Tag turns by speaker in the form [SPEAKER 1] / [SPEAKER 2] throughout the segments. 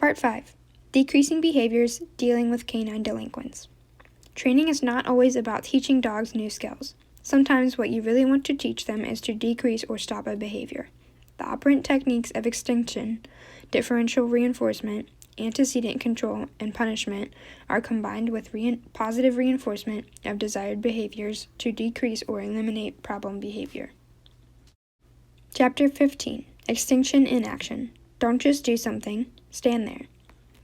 [SPEAKER 1] Part 5. Decreasing Behaviors, Dealing with Canine Delinquents. Training is not always about teaching dogs new skills. Sometimes what you really want to teach them is to decrease or stop a behavior. The operant techniques of extinction, differential reinforcement, antecedent control, and punishment are combined with positive reinforcement of desired behaviors to decrease or eliminate problem behavior. Chapter 15. Extinction in Action. Don't just do something, stand there.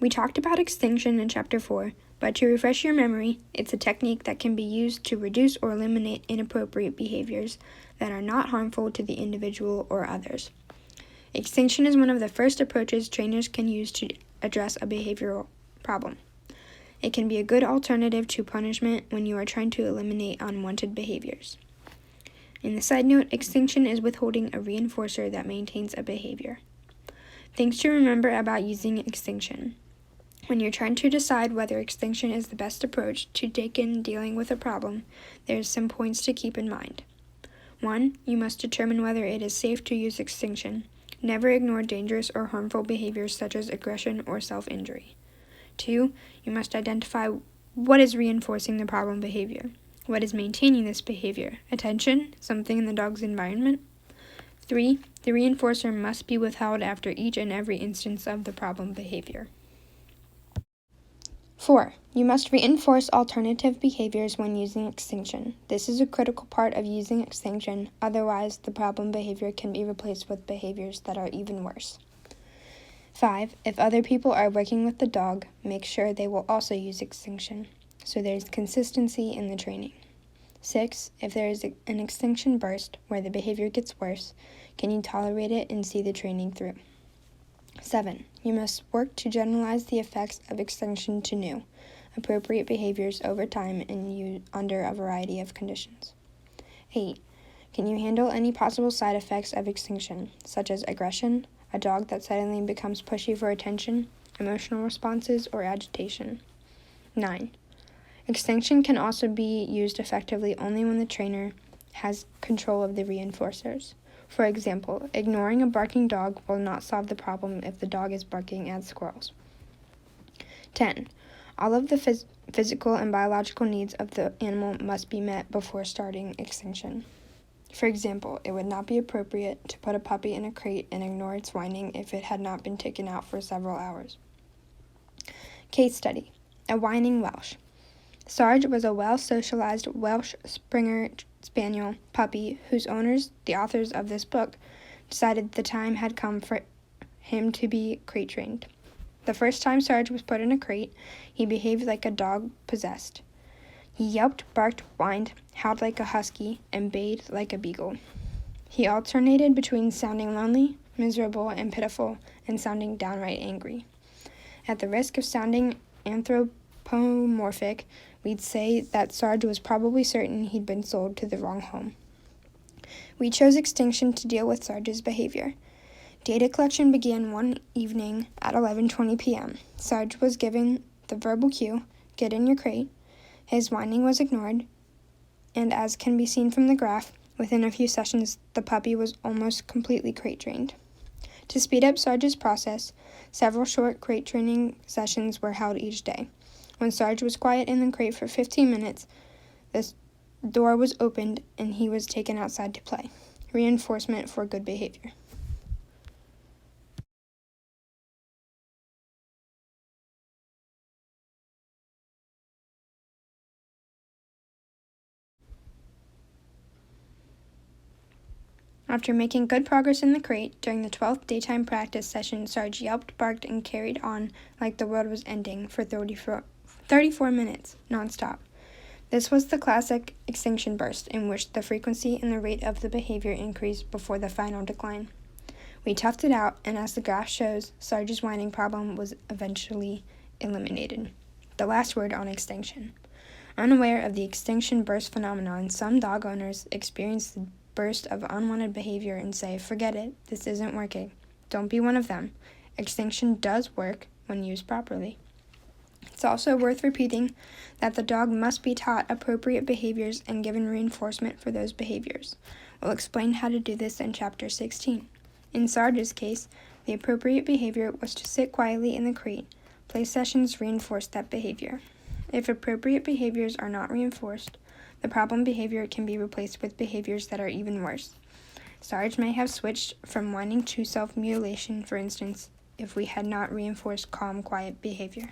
[SPEAKER 1] We talked about extinction in Chapter 4, but to refresh your memory, it's a technique that can be used to reduce or eliminate inappropriate behaviors that are not harmful to the individual or others. Extinction is one of the first approaches trainers can use to address a behavioral problem. It can be a good alternative to punishment when you are trying to eliminate unwanted behaviors. In the side note, extinction is withholding a reinforcer that maintains a behavior. Things to remember about using extinction. When you're trying to decide whether extinction is the best approach to take in dealing with a problem, there's some points to keep in mind. 1. You must determine whether it is safe to use extinction. Never ignore dangerous or harmful behaviors such as aggression or self-injury. 2. You must identify what is reinforcing the problem behavior. What is maintaining this behavior? Attention, something in the dog's environment. 3. The reinforcer must be withheld after each and every instance of the problem behavior. 4. You must reinforce alternative behaviors when using extinction. This is a critical part of using extinction, otherwise the problem behavior can be replaced with behaviors that are even worse. 5. If other people are working with the dog, make sure they will also use extinction, so there's consistency in the training. 6. If there is an extinction burst where the behavior gets worse, can you tolerate it and see the training through? 7. You must work to generalize the effects of extinction to new, appropriate behaviors over time and under a variety of conditions. 8. Can you handle any possible side effects of extinction, such as aggression, a dog that suddenly becomes pushy for attention, emotional responses, or agitation? 9. Extinction can also be used effectively only when the trainer has control of the reinforcers. For example, ignoring a barking dog will not solve the problem if the dog is barking at squirrels. 10. All of the physical and biological needs of the animal must be met before starting extinction. For example, it would not be appropriate to put a puppy in a crate and ignore its whining if it had not been taken out for several hours. Case study: a whining Welsh. Sarge was a well-socialized Welsh Springer Spaniel puppy whose owners, the authors of this book, decided the time had come for him to be crate trained. The first time Sarge was put in a crate, he behaved like a dog possessed. He yelped, barked, whined, howled like a husky, and bayed like a beagle. He alternated between sounding lonely, miserable, and pitiful, and sounding downright angry. At the risk of sounding anthropomorphic, we'd say that Sarge was probably certain he'd been sold to the wrong home. We chose extinction to deal with Sarge's behavior. Data collection began one evening at 11:20 p.m. Sarge was given the verbal cue, "Get in your crate." His whining was ignored, and as can be seen from the graph, within a few sessions, the puppy was almost completely crate trained. To speed up Sarge's process, several short crate training sessions were held each day. When Sarge was quiet in the crate for 15 minutes, the door was opened and he was taken outside to play. Reinforcement for good behavior. After making good progress in the crate, during the 12th daytime practice session, Sarge yelped, barked, and carried on like the world was ending for 34 minutes, nonstop. This was the classic extinction burst, in which the frequency and the rate of the behavior increased before the final decline. We toughed it out, and as the graph shows, Sarge's whining problem was eventually eliminated. The last word on extinction. Unaware of the extinction burst phenomenon, some dog owners experience the burst of unwanted behavior and say, "Forget it, this isn't working." Don't be one of them. Extinction does work when used properly. It's also worth repeating that the dog must be taught appropriate behaviors and given reinforcement for those behaviors. We'll explain how to do this in Chapter 16. In Sarge's case, The appropriate behavior was to sit quietly in the crate. Play sessions reinforced that behavior. If appropriate behaviors are not reinforced, the problem behavior can be replaced with behaviors that are even worse. Sarge may have switched from whining to self-mutilation, for instance, if we had not reinforced calm, quiet behavior.